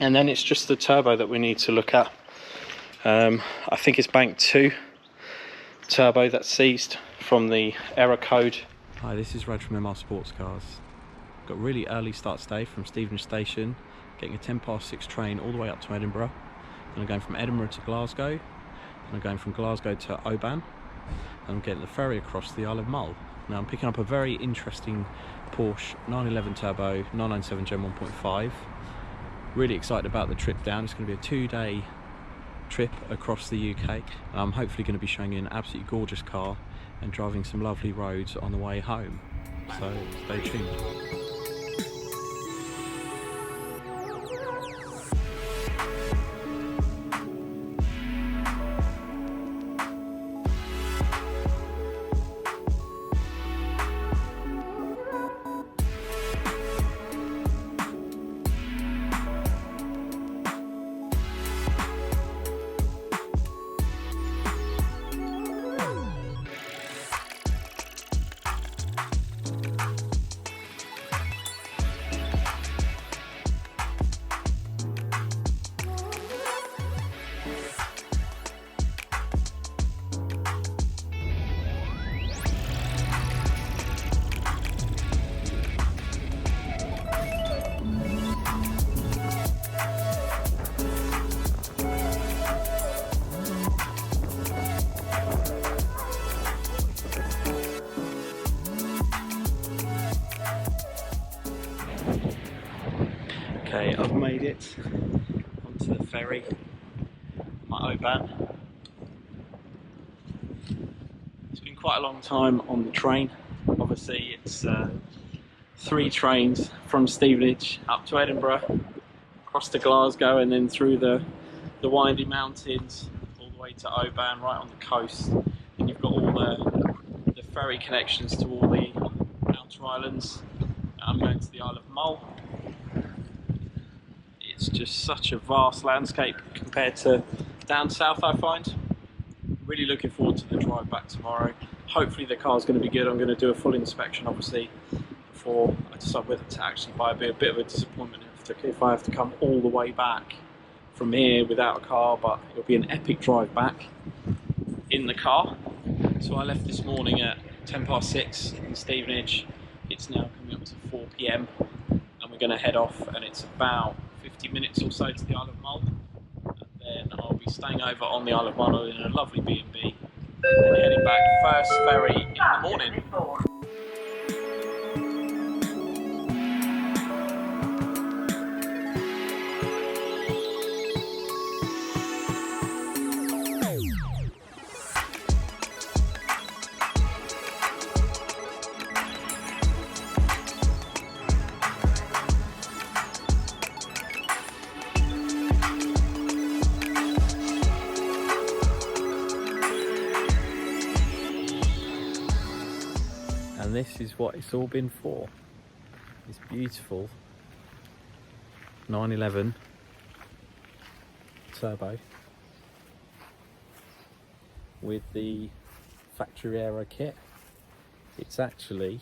And then it's just the turbo that we need to look at. I think it's bank 2 turbo that's seized from the error code. Hi, this is Rad from MR Sportscars. Got a really early start today from Stevenage Station, getting a 6:10 train all the way up to Edinburgh. Then I'm going from Edinburgh to Glasgow, and I'm going from Glasgow to Oban, and I'm getting the ferry across the Isle of Mull. Now I'm picking up a very interesting Porsche 911 Turbo 997 Gen 1.5. Really excited about the trip down. It's going to be a 2-day trip across the UK, and I'm hopefully going to be showing you an absolutely gorgeous car and driving some lovely roads on the way home. So stay tuned. Okay, I've made it onto the ferry, my Oban. It's been quite a long time on the train. Obviously it's 3 trains from Stevenage up to Edinburgh, across to Glasgow, and then through the windy mountains all the way to Oban, right on the coast. And you've got all the ferry connections to all the outer islands. I'm going to the Isle of Mull. It's just such a vast landscape compared to down south, I find. Really looking forward to the drive back tomorrow. Hopefully the car's going to be good. I'm going to do a full inspection, obviously, before I decide whether to actually buy. It'll be a bit of a disappointment if I have to come all the way back from here without a car, but it'll be an epic drive back in the car. So I left this morning at 6:10 in Stevenage. It's now coming up to 4 PM, and we're going to head off, and it's about 50 minutes or so to the Isle of Mull, and then I'll be staying over on the Isle of Mull in a lovely B&B, and heading back first ferry in the morning. And this is what it's all been for. This beautiful 911 Turbo with the Factory Aerokit. It's actually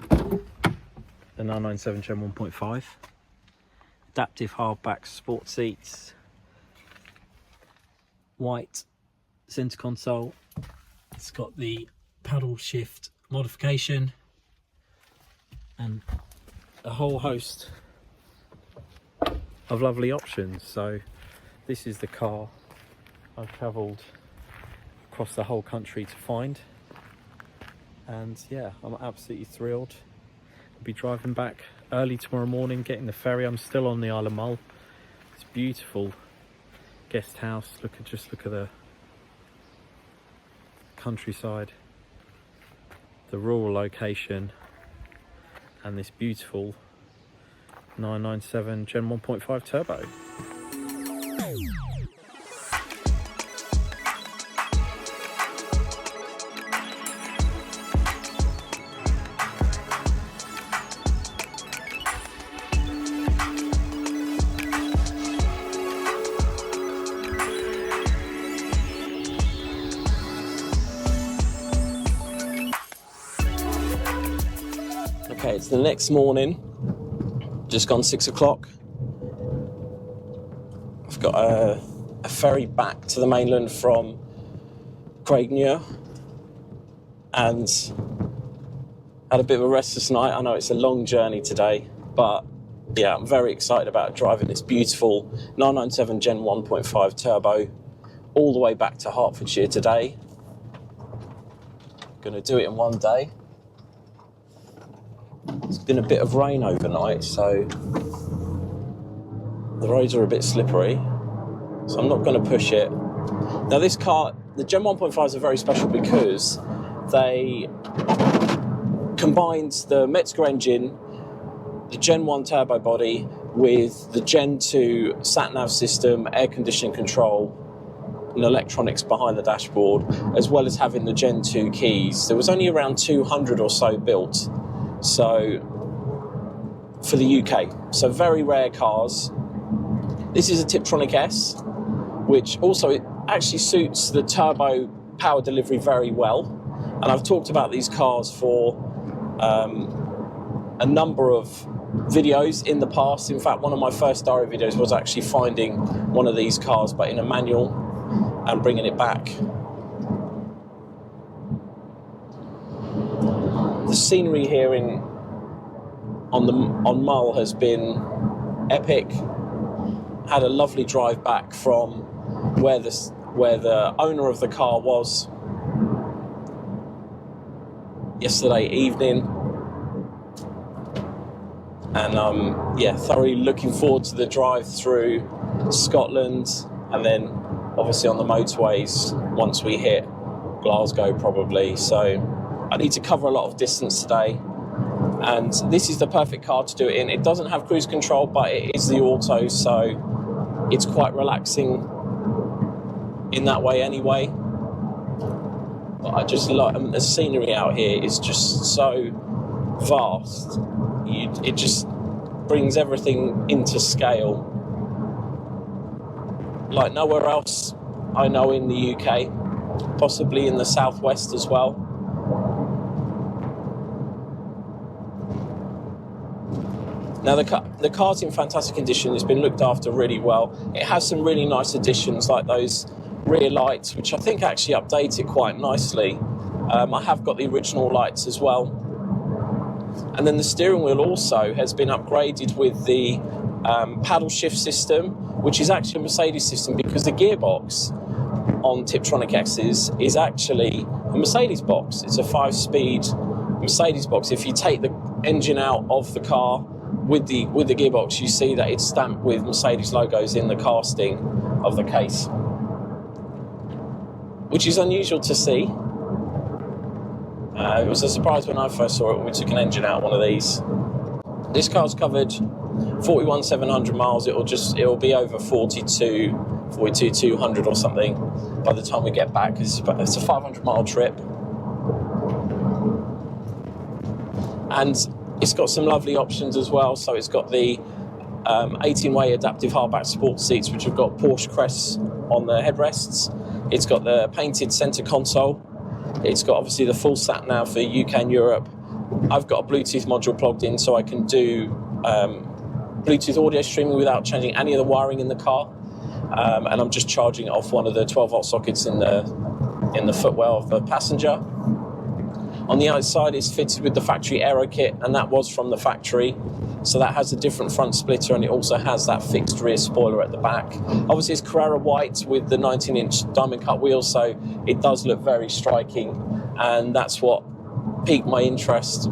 the 997 Gen 1.5. Adaptive hardback sport seats, white centre console. It's got the paddle shift modification and a whole host of lovely options. So this is the car I've travelled across the whole country to find, and yeah, I'm absolutely thrilled. I'll be driving back early tomorrow morning, getting the ferry. I'm still on the Isle of Mull. It's a beautiful guest house. Just look at the countryside, the rural location, and this beautiful 997 Gen 1.5 Turbo. Okay, it's the next morning, Just gone 6 o'clock. I've got a ferry back to the mainland from Craigmuir and had a bit of a restless night. I know it's a long journey today, but yeah, I'm very excited about driving this beautiful 997 Gen 1.5 turbo all the way back to Hertfordshire today. Going to do it in one day. It's been a bit of rain overnight, so the roads are a bit slippery, so I'm not going to push it. Now this car, the Gen 1.5s are very special because they combined the Mezger engine, the Gen 1 turbo body with the Gen 2 sat-nav system, air conditioning control and electronics behind the dashboard, as well as having the Gen 2 keys. There was only around 200 or so built, so for the UK, so very rare cars. This is a Tiptronic S, which also it actually suits the turbo power delivery very well, and I've talked about these cars for a number of videos in the past. In fact, one of my first diary videos was actually finding one of these cars but in a manual and bringing it back. The scenery here on Mull has been epic. Had a lovely drive back from where the owner of the car was yesterday evening, and yeah, thoroughly looking forward to the drive through Scotland, and then obviously on the motorways once we hit Glasgow probably. So I need to cover a lot of distance today, and this is the perfect car to do it in. It doesn't have cruise control, but it is the auto, so it's quite relaxing in that way anyway. But I just like the scenery out here is just so vast. It just brings everything into scale like nowhere else I know in the UK, possibly in the southwest as well. Now the car's in fantastic condition. It's been looked after really well. It has some really nice additions like those rear lights, which I think actually update it quite nicely. I have got the original lights as well. And then the steering wheel also has been upgraded with the paddle shift system, which is actually a Mercedes system, because the gearbox on Tiptronic X's is actually a Mercedes box. It's a 5-speed Mercedes box. If you take the engine out of the car with the gearbox, you see that it's stamped with Mercedes logos in the casting of the case, which is unusual to see. It was a surprise when I first saw it when we took an engine out of one of these. This car's covered 41,700 miles. It'll be over 42,200 or something by the time we get back. It's a 500-mile trip, and it's got some lovely options as well. So it's got the 18-way adaptive hardback sport seats, which have got Porsche crests on the headrests. It's got the painted centre console. It's got obviously the full sat nav for UK and Europe. I've got a Bluetooth module plugged in, so I can do Bluetooth audio streaming without changing any of the wiring in the car. And I'm just charging it off one of the 12-volt sockets in the footwell of the passenger. On the outside, it's fitted with the Factory Aerokit, and that was from the factory. So that has a different front splitter, and it also has that fixed rear spoiler at the back. Obviously, it's Carrera white with the 19-inch diamond cut wheels, so it does look very striking, and that's what piqued my interest.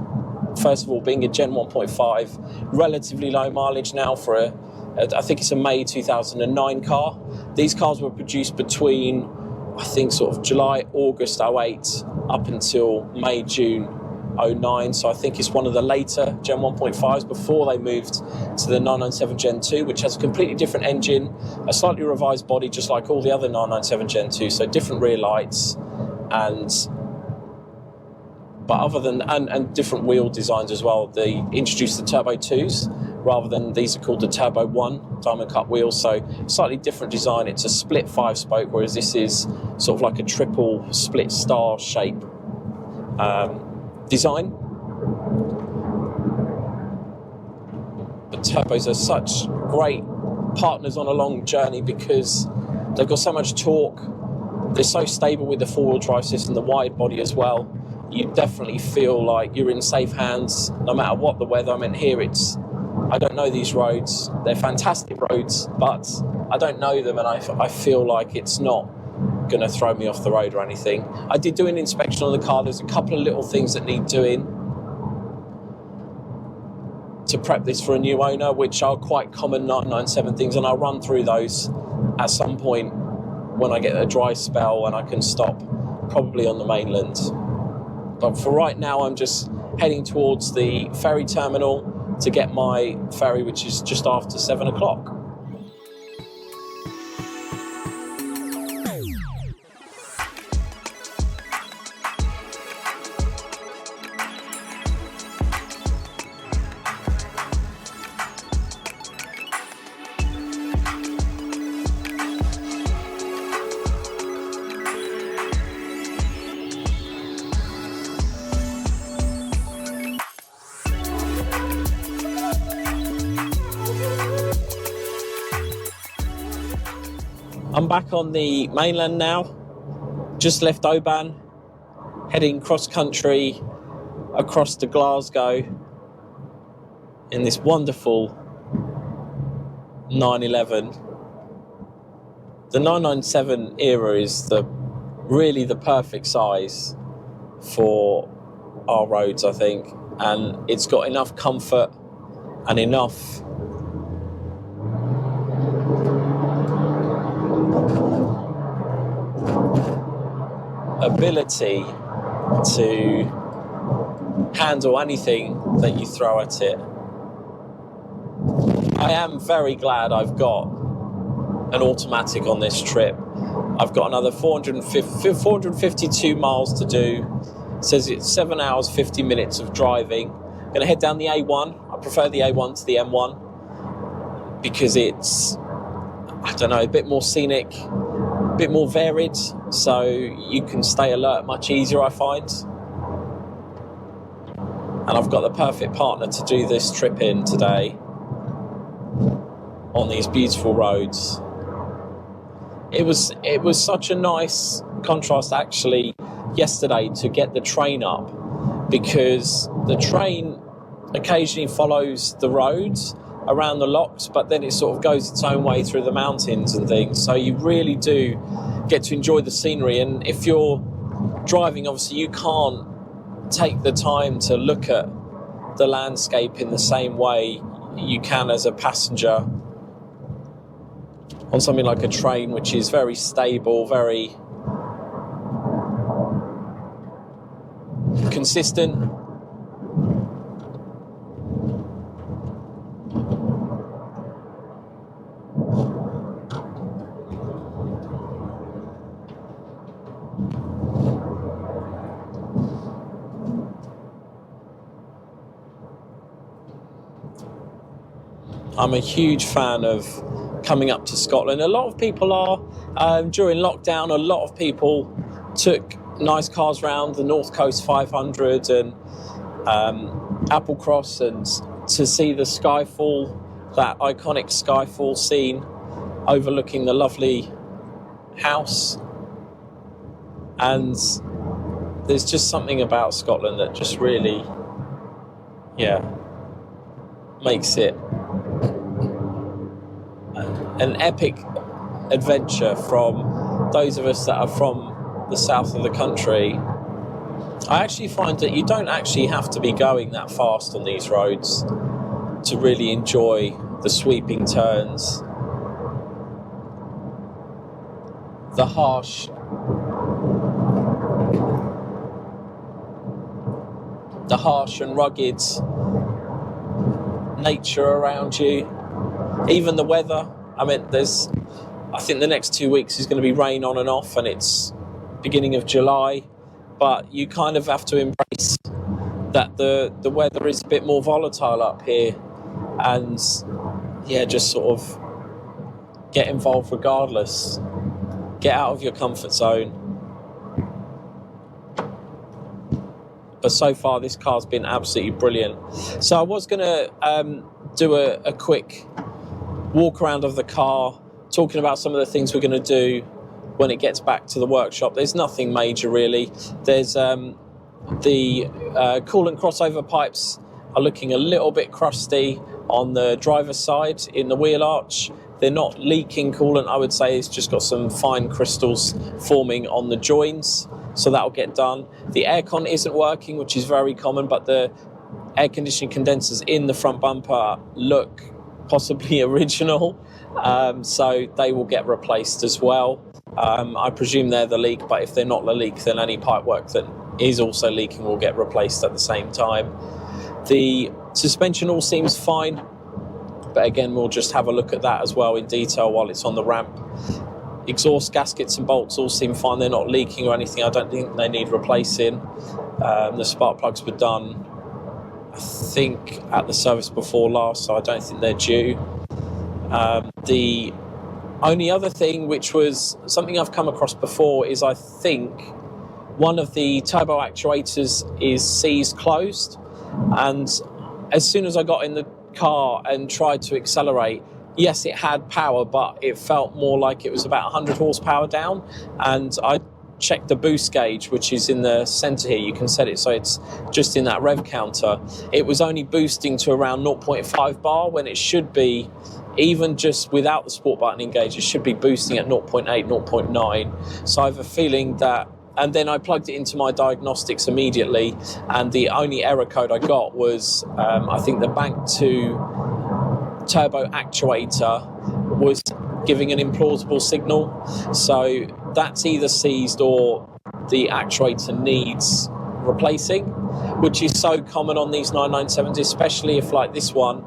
First of all, being a Gen 1.5, relatively low mileage now for I think it's a May 2009 car. These cars were produced between, I think, sort of July, August 08 up until May, June 09. So I think it's one of the later Gen 1.5s before they moved to the 997 Gen 2, which has a completely different engine, a slightly revised body, just like all the other 997 Gen 2. So different rear lights and different wheel designs as well. They introduced the Turbo 2s rather than, these are called the Turbo 1 diamond cut wheels, so slightly different design. It's a split 5-spoke, whereas this is sort of like a triple split star shape design. the turbos are such great partners on a long journey because they've got so much torque. They're so stable with the four-wheel drive system, the wide body as well. You definitely feel like you're in safe hands no matter what the weather. I mean, here I don't know these roads. They're fantastic roads, but I don't know them, and I feel like it's not going to throw me off the road or anything. I did do an inspection on the car. There's a couple of little things that need doing to prep this for a new owner, which are quite common 997 things, and I'll run through those at some point when I get a dry spell and I can stop, probably on the mainland. But for right now, I'm just heading towards the ferry terminal to get my ferry, which is just after 7 o'clock. I'm back on the mainland now, just left Oban, heading cross-country across to Glasgow in this wonderful 911. The 997 era is really the perfect size for our roads, I think, and it's got enough comfort and enough ability to handle anything that you throw at it. I am very glad I've got an automatic on this trip. I've got another 452 miles to do. It says it's 7 hours 50 minutes of driving. I'm going to head down the A1. I prefer the A1 to the M1 because it's, I don't know, a bit more scenic, a bit more varied, so you can stay alert much easier, I find. And I've got the perfect partner to do this trip in today on these beautiful roads. It was such a nice contrast actually yesterday to get the train up, because the train occasionally follows the roads around the locks, but then it sort of goes its own way through the mountains and things, so you really do get to enjoy the scenery. And if you're driving, obviously you can't take the time to look at the landscape in the same way you can as a passenger on something like a train, which is very stable, very consistent. I'm a huge fan of coming up to Scotland. A lot of people are. During lockdown, a lot of people took nice cars around the North Coast 500 and Applecross, and to see the Skyfall, that iconic Skyfall scene overlooking the lovely house. And there's just something about Scotland that just really, makes it an epic adventure from those of us that are from the south of the country. I actually find that you don't actually have to be going that fast on these roads to really enjoy the sweeping turns, the harsh and rugged nature around you, even the weather. I mean, I think the next 2 weeks is going to be rain on and off, and it's beginning of July, but you kind of have to embrace that the weather is a bit more volatile up here, and just sort of get involved regardless. Get out of your comfort zone. But so far this car's been absolutely brilliant. So I was going to do a quick walk around of the car, talking about some of the things we're going to do when it gets back to the workshop. There's nothing major really. There's the coolant crossover pipes are looking a little bit crusty on the driver's side in the wheel arch. They're not leaking coolant, I would say. It's just got some fine crystals forming on the joins, so that'll get done. The aircon isn't working, which is very common, but the air conditioning condensers in the front bumper look possibly original, so they will get replaced as well. I presume they're the leak, but if they're not the leak, then any pipework that is also leaking will get replaced at the same time. The suspension all seems fine, but again, we'll just have a look at that as well in detail while it's on the ramp. Exhaust gaskets and bolts all seem fine. They're not leaking or anything. I don't think they need replacing. The spark plugs were done, I think, at the service before last, so I don't think they're due. The only other thing, which was something I've come across before, is I think one of the turbo actuators is seized closed, and as soon as I got in the car and tried to accelerate, yes, it had power, but it felt more like it was about 100 horsepower down. And I checked the boost gauge, which is in the center here. You can set it so it's just in that rev counter. It was only boosting to around 0.5 bar when it should be, even just without the sport button engaged, it should be boosting at 0.8, 0.9. So I have a feeling that. And then I plugged it into my diagnostics immediately, and the only error code I got was, I think the Bank 2 turbo actuator was giving an implausible signal. So that's either seized or the actuator needs replacing, which is so common on these 997s, especially if, like this one,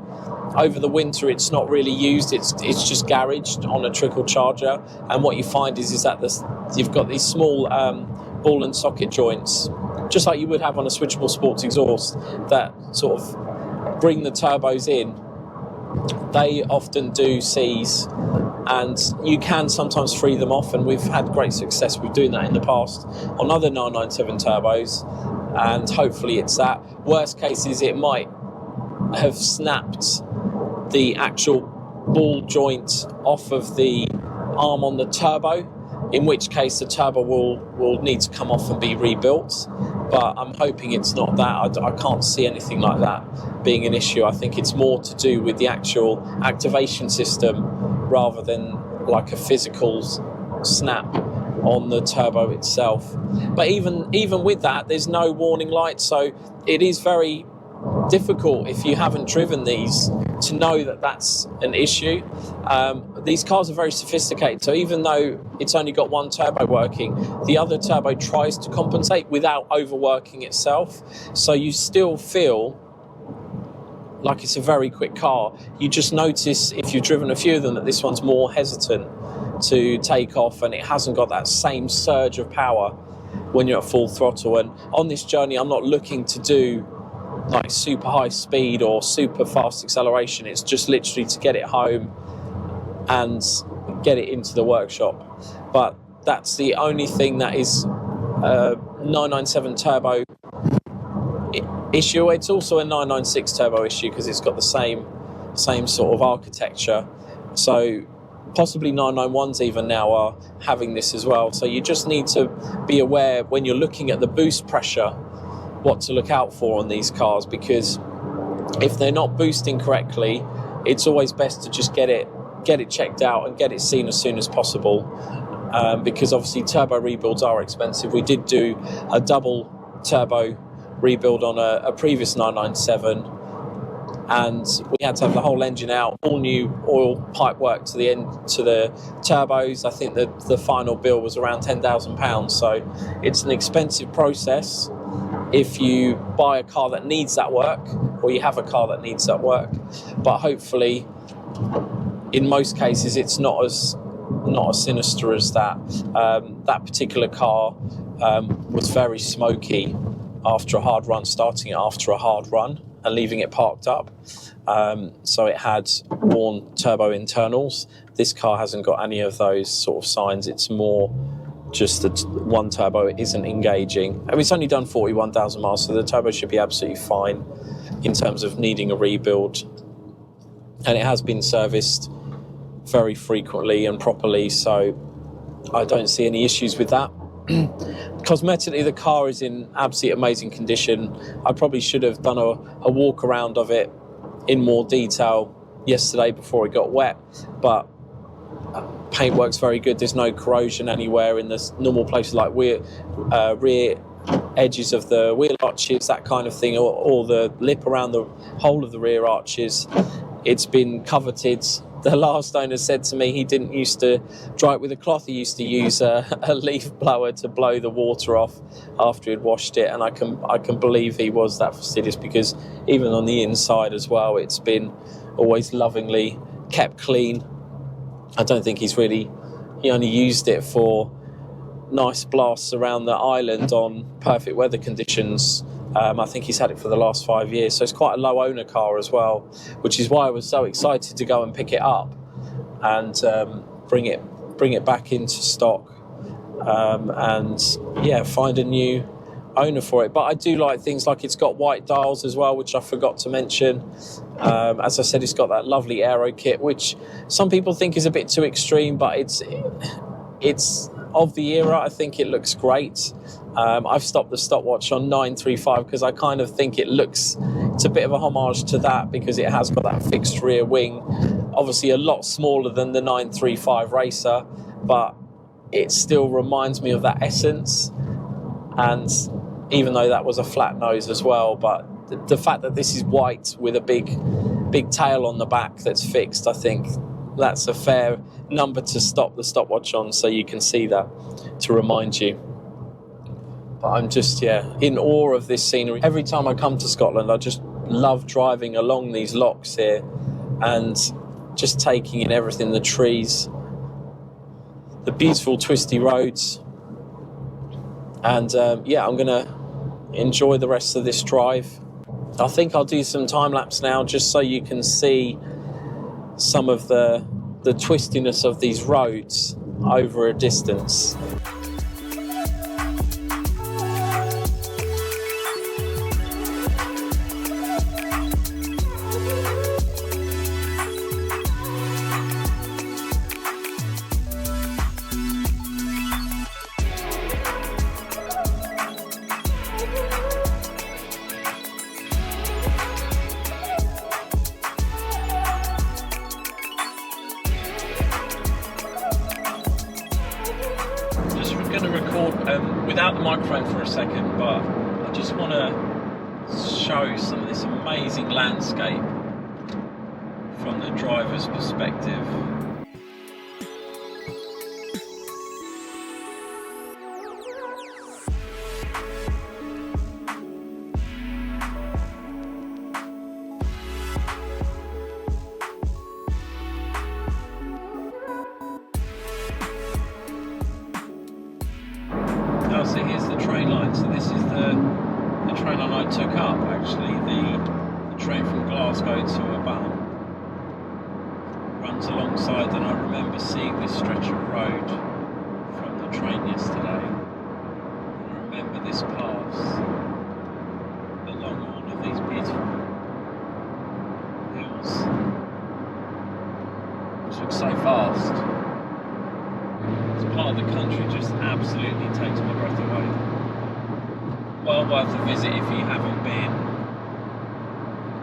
over the winter it's not really used, it's just garaged on a trickle charger, and what you find is that you've got these small ball and socket joints, just like you would have on a switchable sports exhaust, that sort of bring the turbos in. They often do seize, and you can sometimes free them off, and we've had great success with doing that in the past on other 997 turbos, and hopefully it's that. Worst case is it might have snapped the actual ball joint off of the arm on the turbo, in which case the turbo will need to come off and be rebuilt. But I'm hoping it's not that. I can't see anything like that being an issue. I think it's more to do with the actual activation system rather than like a physical snap on the turbo itself. But even with that, there's no warning light, so it is very difficult if you haven't driven these to know that that's an issue. These cars are very sophisticated, so even though it's only got one turbo working, the other turbo tries to compensate without overworking itself, so you still feel like it's a very quick car. You just notice, if you've driven a few of them, that this one's more hesitant to take off, and it hasn't got that same surge of power when you're at full throttle. And on this journey, I'm not looking to do like super high speed or super fast acceleration. It's just literally to get it home and get it into the workshop. But that's the only thing that is a 997 turbo issue. It's also a 996 turbo issue because it's got the same sort of architecture. So possibly 991s even now are having this as well. So you just need to be aware when you're looking at the boost pressure what to look out for on these cars, because if they're not boosting correctly, it's always best to just get it checked out and get it seen as soon as possible, because obviously turbo rebuilds are expensive. We did do a double turbo rebuild on a previous 997, and we had to have the whole engine out, all new oil pipe work to the turbos. I think that the final bill was around £10,000, so it's an expensive process if you buy a car that needs that work, or you have a car that needs that work. But hopefully in most cases it's not as sinister as that. That particular car was very smoky after a hard run, starting it after a hard run and leaving it parked up. So it had worn turbo internals. This car hasn't got any of those sort of signs. It's more just that one turbo isn't engaging. I mean, it's only done 41,000 miles, so the turbo should be absolutely fine in terms of needing a rebuild. and it has been serviced very frequently and properly, so I don't see any issues with that. Cosmetically, the car is in absolutely amazing condition. I probably should have done a walk around of it in more detail yesterday before it got wet, but paintwork's very good. There's no corrosion anywhere in the normal places like rear edges of the wheel arches, that kind of thing, or the lip around the whole of the rear arches. It's been coveted. The last owner said to me he didn't used to dry it with a cloth. He used to use a leaf blower to blow the water off after he'd washed it, and I can believe he was that fastidious, because even on the inside as well, it's been always lovingly kept clean. I don't think he only used it for nice blasts around the island on perfect weather conditions. I think he's had it for the last 5 years, so it's quite a low owner car as well, which is why I was so excited to go and pick it up and bring it back into stock, and find a new owner for it. But I do like things like it's got white dials as well, which I forgot to mention. As I said, it's got that lovely aero kit, which some people think is a bit too extreme, but it's of the era. I think it looks great. I've stopped the stopwatch on 935 because I kind of think it's a bit of a homage to that, because it has got that fixed rear wing, obviously a lot smaller than the 935 Racer, but it still reminds me of that essence. And even though that was a flat nose as well, but the fact that this is white with a big tail on the back that's fixed, I think that's a fair number to stop the stopwatch on, so you can see that to remind you. But I'm just in awe of this scenery. Every time I come to Scotland, I just love driving along these lochs here and just taking in everything, the trees, the beautiful twisty roads. And I'm going to enjoy the rest of this drive. I think I'll do some time-lapse now, just so you can see some of the twistiness of these roads over a distance. Without the microphone for a second, but I just want to show some of this amazing landscape from the driver's perspective. So here's the train line. So this is the train line I took up, actually. The train from Glasgow to Aban runs alongside, and I remember seeing this stretch of road from the train yesterday. And I remember this pass along all of these beautiful hills, which look so fast. This part of the country just absolutely takes my breath away. Well worth a visit if you haven't been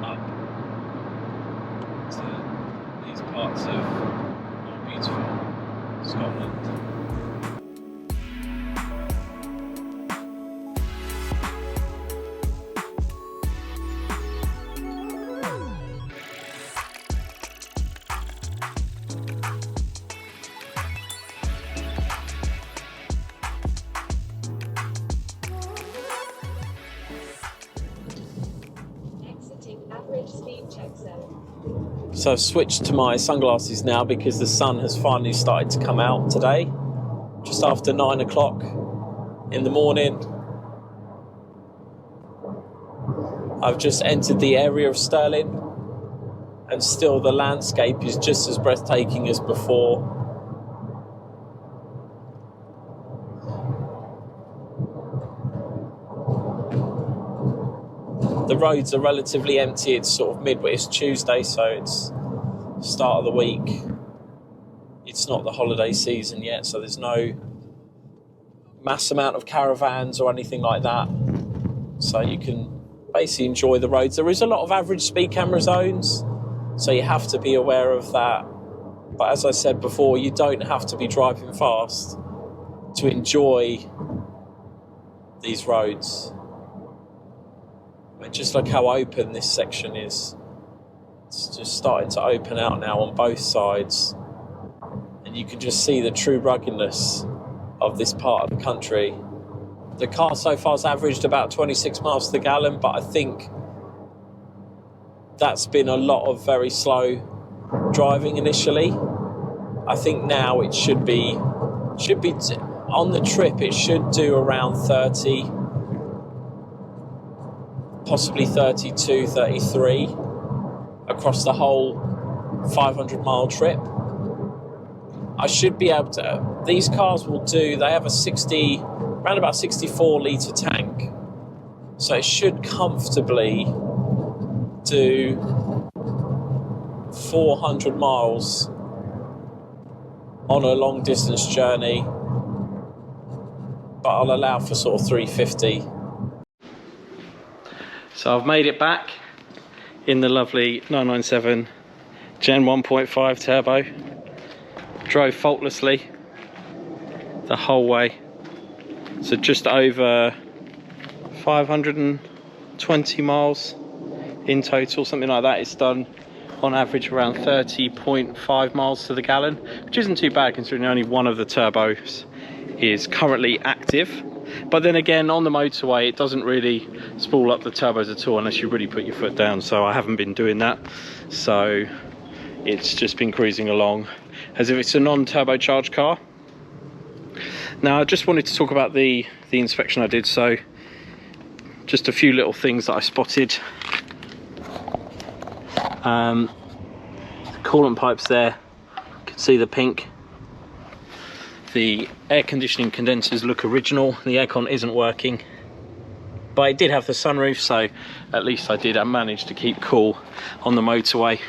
up to these parts of beautiful Scotland. So I've switched to my sunglasses now because the sun has finally started to come out today, just after 9 o'clock in the morning. I've just entered the area of Stirling, and still the landscape is just as breathtaking as before. The roads are relatively empty. It's sort of midweek, it's Tuesday, so it's start of the week. It's not the holiday season yet, so there's no mass amount of caravans or anything like that. So you can basically enjoy the roads. There is a lot of average speed camera zones, so you have to be aware of that. But as I said before, you don't have to be driving fast to enjoy these roads. I mean, just look how open this section is. It's just starting to open out now on both sides. And you can just see the true ruggedness of this part of the country. The car so far has averaged about 26 miles to the gallon, but I think that's been a lot of very slow driving initially. I think now it should be on the trip, it should do around 30, possibly 32, 33 across the whole 500-mile trip. I should be able to. These cars will do. They have around about 64 litre tank, so it should comfortably do 400 miles on a long distance journey, but I'll allow for sort of 350. So I've made it back in the lovely 997 Gen 1.5 turbo. Drove faultlessly the whole way, so just over 520 miles in total, something like that. It's done on average around 30.5 miles to the gallon, which isn't too bad considering only one of the turbos is currently active. But then again, on the motorway it doesn't really spool up the turbos at all unless you really put your foot down, so I haven't been doing that, so it's just been cruising along as if it's a non-turbocharged car. Now I just wanted to talk about the inspection I did. So just a few little things that I spotted. Coolant pipes there, you can see the pink. The air conditioning condensers look original. The aircon isn't working, but it did have the sunroof, so at least I managed to keep cool on the motorway.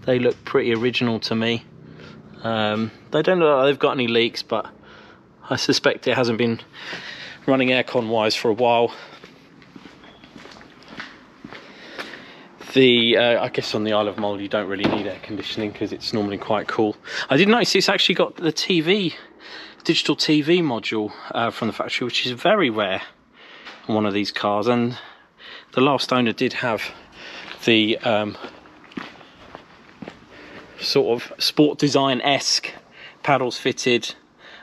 They look pretty original to me. They don't look like they've got any leaks, but I suspect it hasn't been running aircon wise for a while. I guess on the Isle of Mull you don't really need air conditioning because it's normally quite cool. I did notice it's actually got the digital TV module from the factory, which is very rare on one of these cars, and the last owner did have the sort of sport design-esque paddles fitted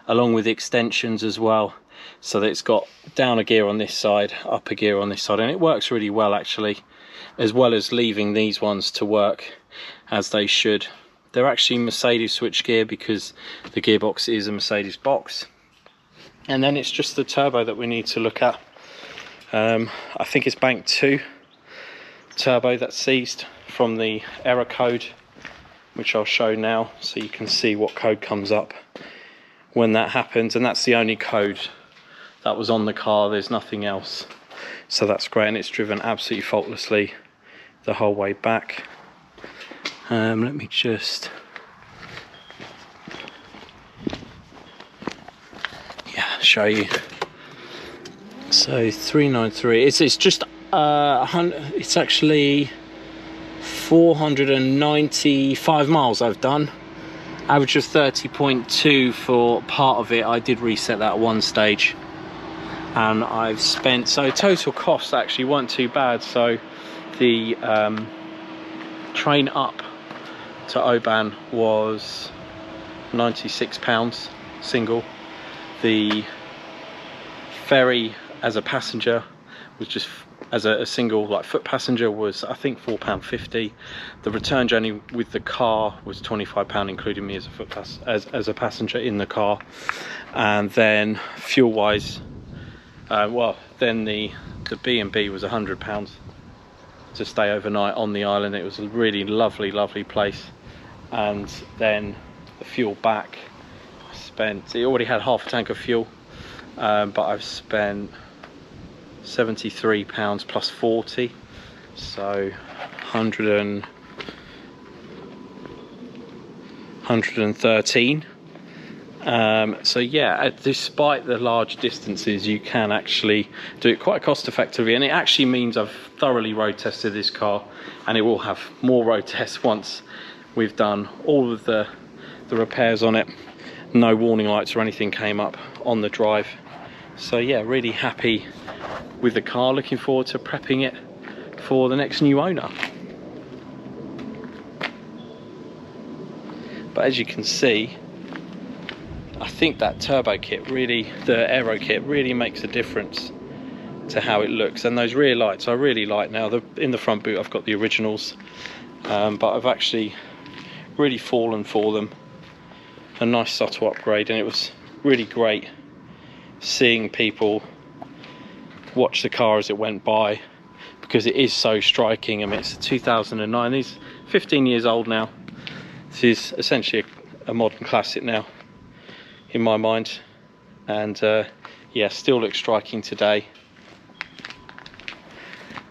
along with extensions as well, so that it's got down a gear on this side, up a gear on this side, and it works really well actually, as well as leaving these ones to work as they should. They're actually Mercedes switchgear because the gearbox is a Mercedes box. And then it's just the turbo that we need to look at. I think it's bank 2 turbo that's seized from the error code, which I'll show now so you can see what code comes up when that happens. And that's the only code that was on the car, there's nothing else, so that's great. And it's driven absolutely faultlessly the whole way back. Let me just show you. So 393, it's just it's actually 495 miles I've done, average of 30.2 for part of it. I did reset that at one stage, and I've spent, so total costs actually weren't too bad. So the train up to Oban was £96 single. The ferry as a passenger was just, as a single like foot passenger, was I think £4.50. The return journey with the car was £25, including me as a as a passenger in the car. And then fuel wise, well then the B&B was £100 to stay overnight on the island. It was a really lovely place. And then the fuel back, I spent, it already had half a tank of fuel, but I've spent £73 plus 40, so 113. So yeah, despite the large distances, you can actually do it quite cost effectively, and it actually means I've thoroughly road tested this car, and it will have more road tests once we've done all of the repairs on it. No warning lights or anything came up on the drive. So yeah, really happy with the car, looking forward to prepping it for the next new owner. But as you can see, I think that turbo kit really, the aero kit really makes a difference to how it looks. And those rear lights I really like now. In the front boot I've got the originals, but I've actually really fallen for them. A nice subtle upgrade, and it was really great seeing people watch the car as it went by, because it is so striking. I mean, it's a 2009, it's 15 years old now. This is essentially a modern classic now in my mind, and yeah, still looks striking today.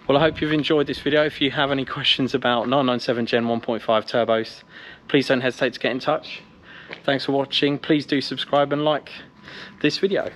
Well, I hope you've enjoyed this video. If you have any questions about 997 Gen 1.5 turbos, please don't hesitate to get in touch. Thanks for watching. Please do subscribe and like this video.